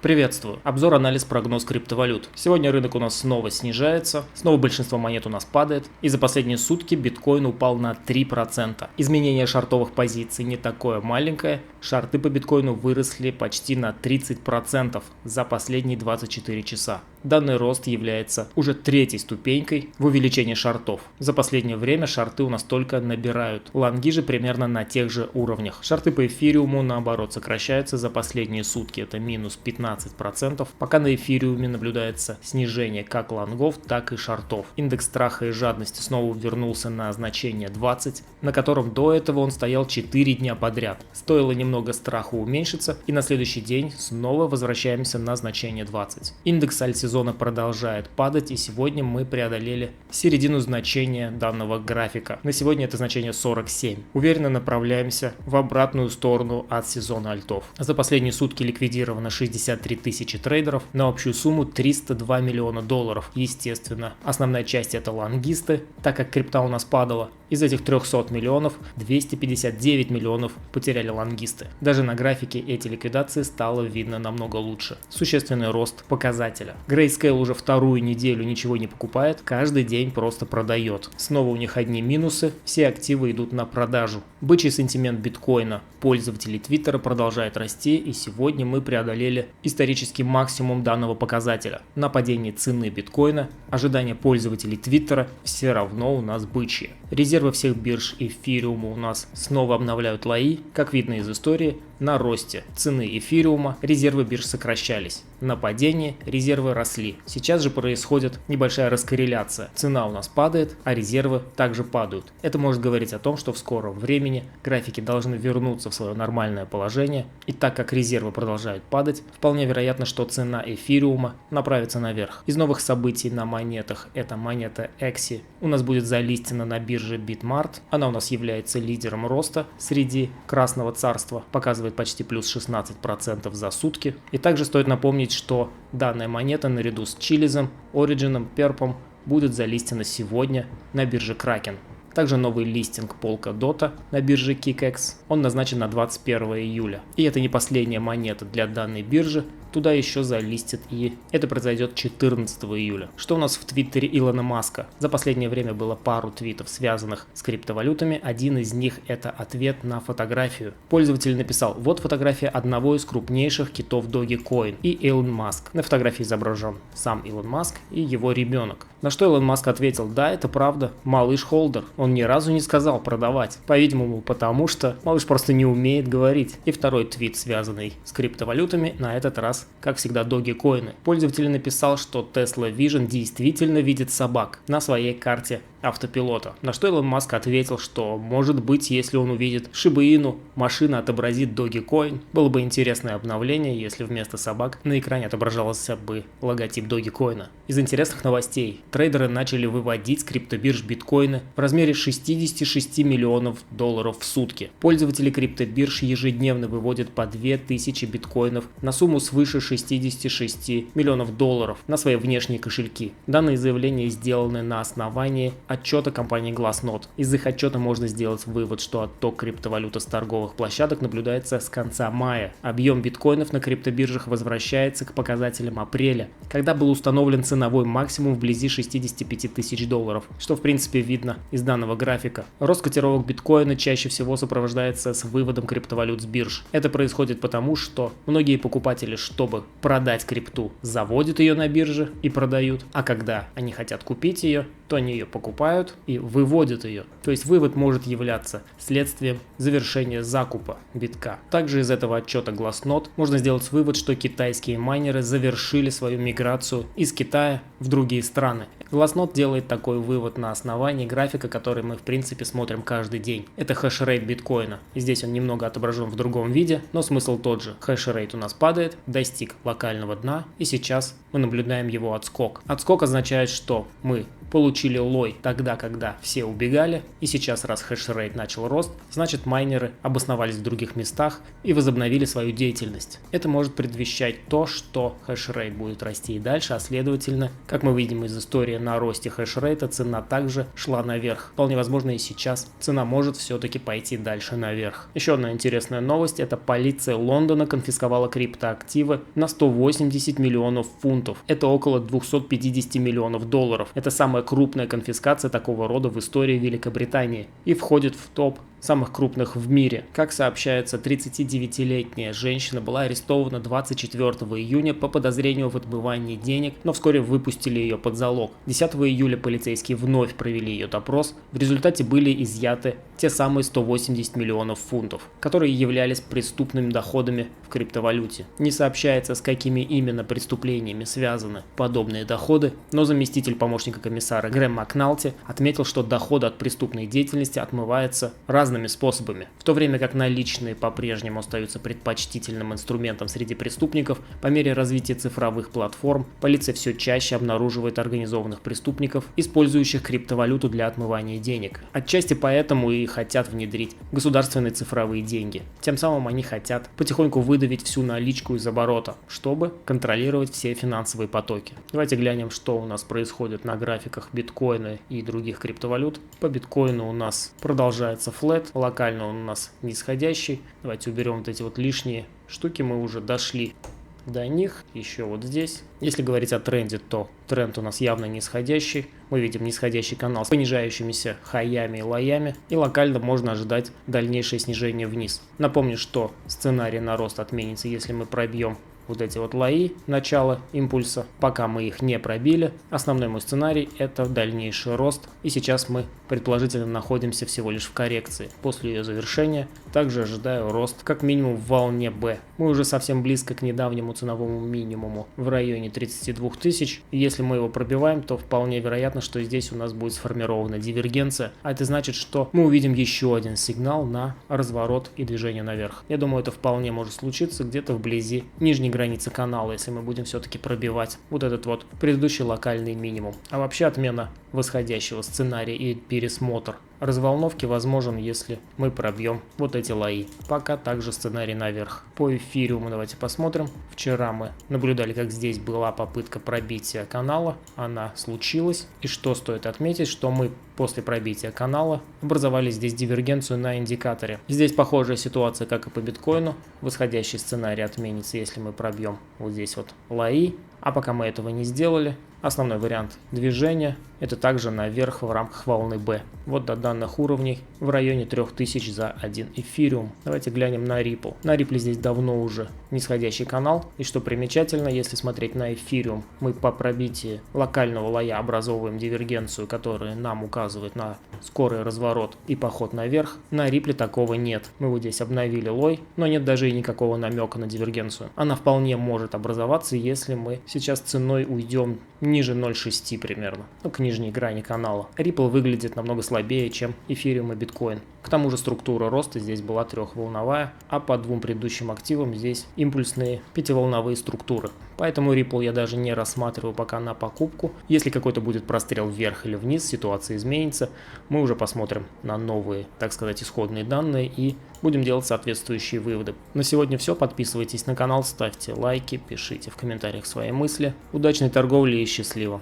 Приветствую. Обзор, анализ, прогноз криптовалют. Сегодня рынок у нас снова снижается, снова большинство монет у нас падает, и за последние сутки биткоин упал на 3%. Изменение шортовых позиций не такое маленькое, шорты по биткоину выросли почти на 30% за последние 24 часа. Данный рост является уже третьей ступенькой в увеличении шортов. За последнее время шорты у нас только набирают. Лонги же примерно на тех же уровнях. Шорты по эфириуму наоборот сокращаются за последние сутки. Это минус 15%. Пока на эфириуме наблюдается снижение как лонгов, так и шортов. Индекс страха и жадности снова вернулся на значение 20, на котором до этого он стоял 4 дня подряд. Стоило немного страху уменьшиться, и на следующий день снова возвращаемся на значение 20. Индекс альтсезона продолжает падать, и сегодня мы преодолели середину значения данного графика. На сегодня это значение 47. Уверенно направляемся в обратную сторону от сезона альтов. За последние сутки ликвидировано 63 тысячи трейдеров на общую сумму 302 миллиона долларов. Естественно, основная часть это лонгисты, так как крипта у нас падала. Из этих 300 миллионов 259 миллионов потеряли лонгисты. Даже на графике эти ликвидации стало видно намного лучше. Существенный рост показателя. Grayscale уже вторую неделю ничего не покупает, каждый день просто продает. Снова у них одни минусы, все активы идут на продажу. Бычий сентимент биткоина пользователей Твиттера продолжает расти, и сегодня мы преодолели исторический максимум данного показателя. На падении цены биткоина ожидания пользователей Твиттера все равно у нас бычьи. Резервы всех бирж эфириума у нас снова обновляют лои. Как видно из истории, на росте цены эфириума резервы бирж сокращались. На падении резервы росли. Сейчас же происходит небольшая раскорреляция. Цена у нас падает, а резервы также падают. Это может говорить о том, что в скором времени графики должны вернуться в свое нормальное положение. И так как резервы продолжают падать, вполне вероятно, что цена эфириума направится наверх. Из новых событий на монетах это монета EXI. У нас будет залистена на бирже Bitmart. Она у нас является лидером роста среди Красного Царства. Показывает почти плюс 16% за сутки. И также стоит напомнить, что данная монета наряду с Chiliz, Origin, Perp будет залистена сегодня на бирже Kraken. Также новый листинг Polkadot на бирже KickX, он назначен на 21 июля. И это не последняя монета для данной биржи, туда еще залистят, и это произойдет 14 июля. Что у нас в твиттере Илона Маска? За последнее время было пару твитов, связанных с криптовалютами. Один из них это ответ на фотографию. Пользователь написал: вот фотография одного из крупнейших китов Dogecoin и Илон Маск. На фотографии изображен сам Илон Маск и его ребенок. На что Илон Маск ответил: да, это правда, малыш холдер. Он ни разу не сказал продавать. По-видимому, потому что малыш просто не умеет говорить. И второй твит, связанный с криптовалютами, на этот раз, как всегда, Dogecoin. Пользователь написал, что Tesla Vision действительно видит собак на своей карте автопилота. На что Илон Маск ответил, что может быть, если он увидит Shiba Inu, машина отобразит Dogecoin. Было бы интересное обновление, если вместо собак на экране отображался бы логотип Dogecoin. Из интересных новостей. Трейдеры начали выводить с криптобирж биткоины в размере 66 миллионов долларов в сутки. Пользователи криптобирж ежедневно выводят по 2000 биткоинов на сумму свыше 66 миллионов долларов на свои внешние кошельки. Данные заявления сделаны на основании отчета компании Glassnode. Из их отчета можно сделать вывод, что отток криптовалюты с торговых площадок наблюдается с конца мая. Объем биткоинов на криптобиржах возвращается к показателям апреля, когда был установлен ценовой максимум вблизи 65 тысяч долларов, что в принципе видно из данного графика. Рост котировок биткоина чаще всего сопровождается с выводом криптовалют с бирж. Это происходит потому, что многие покупатели, чтобы продать крипту, заводят ее на бирже и продают, а когда они хотят купить ее, то они ее покупают и выводят ее. То есть вывод может являться следствием завершения закупа битка. Также из этого отчета Glassnode можно сделать вывод, что китайские майнеры завершили свою миграцию из Китая в другие страны. Glassnode делает такой вывод на основании графика, который мы в принципе смотрим каждый день. Это хэшрейт биткоина. И здесь он немного отображен в другом виде, но смысл тот же. Хэшрейт у нас падает, достиг локального дна, и сейчас мы наблюдаем его отскок. Отскок означает, что мы получили получили лой тогда, когда все убегали, и сейчас, раз хешрейт начал рост, значит майнеры обосновались в других местах и возобновили свою деятельность. Это может предвещать то, что хешрейт будет расти и дальше, а следовательно, как мы видим из истории, на росте хешрейта цена также шла наверх. Вполне возможно, и сейчас цена может все-таки пойти дальше наверх. Еще одна интересная новость: это полиция Лондона конфисковала криптоактивы на 180 миллионов фунтов. Это около 250 миллионов долларов. Это самая крупная конфискация такого рода в истории Великобритании и входит в топ самых крупных в мире. Как сообщается, 39-летняя женщина была арестована 24 июня по подозрению в отмывании денег, но вскоре выпустили ее под залог. 10 июля полицейские вновь провели ее допрос. В результате были изъяты те самые 180 миллионов фунтов, которые являлись преступными доходами в криптовалюте. Не сообщается, с какими именно преступлениями связаны подобные доходы, но заместитель помощника комиссара Грэм Макналти отметил, что доходы от преступной деятельности отмываются разными способами. В то время как наличные по-прежнему остаются предпочтительным инструментом среди преступников, по мере развития цифровых платформ полиция все чаще обнаруживает организованных преступников, использующих криптовалюту для отмывания денег. Отчасти поэтому и хотят внедрить государственные цифровые деньги. Тем самым они хотят потихоньку выдавить всю наличку из оборота, чтобы контролировать все финансовые потоки. Давайте глянем, что у нас происходит на графиках биткоина и других криптовалют. По биткоину у нас продолжается флэт, локально он у нас нисходящий. Давайте уберем вот эти вот лишние штуки, мы уже дошли до них, еще вот здесь. Если говорить о тренде, то тренд у нас явно нисходящий. Мы видим нисходящий канал с понижающимися хаями и лоями, и локально можно ожидать дальнейшее снижение вниз. Напомню, что сценарий на рост отменится, если мы пробьем вот эти вот лои начала импульса. Пока мы их не пробили, основной мой сценарий — это дальнейший рост, и сейчас мы предположительно находимся всего лишь в коррекции. После ее завершения также ожидаю рост как минимум в волне B. Мы уже совсем близко к недавнему ценовому минимуму в районе 32 тысяч, и если мы его пробиваем, то вполне вероятно, что здесь у нас будет сформирована дивергенция, а это значит, что мы увидим еще один сигнал на разворот и движение наверх. Я думаю, это вполне может случиться где-то вблизи нижней границы канала, если мы будем все-таки пробивать вот этот вот предыдущий локальный минимум. А вообще отмена восходящего сценария и пересмотр разволновки возможен, если мы пробьем вот эти лои. Пока также сценарий наверх. По эфириуму давайте посмотрим. Вчера мы наблюдали, как здесь была попытка пробития канала. Она случилась. И что стоит отметить, что мы после пробития канала образовали здесь дивергенцию на индикаторе. Здесь похожая ситуация, как и по биткоину. Восходящий сценарий отменится, если мы пробьем вот здесь вот лои. А пока мы этого не сделали, основной вариант движения — это также наверх в рамках волны B. Вот до данных уровней в районе 3000 за 1 эфириум. Давайте глянем на Ripple. На Ripple здесь давно уже нисходящий канал. И что примечательно, если смотреть на эфириум, мы по пробитии локального лоя образовываем дивергенцию, которая нам указывает на скорый разворот и поход наверх. На Ripple такого нет. Мы вот здесь обновили лой, но нет даже и никакого намека на дивергенцию. Она вполне может образоваться, если мы сейчас ценой уйдем ниже 0.6 примерно, к нижней грани канала. Ripple выглядит намного слабее, чем эфириум и биткоин. К тому же структура роста здесь была трехволновая, а по двум предыдущим активам здесь импульсные пятиволновые структуры. Поэтому Ripple я даже не рассматриваю пока на покупку. Если какой-то будет прострел вверх или вниз, ситуация изменится, мы уже посмотрим на новые, так сказать, исходные данные и будем делать соответствующие выводы. На сегодня все. Подписывайтесь на канал, ставьте лайки, пишите в комментариях свои мысли. Удачной торговли и счастливо!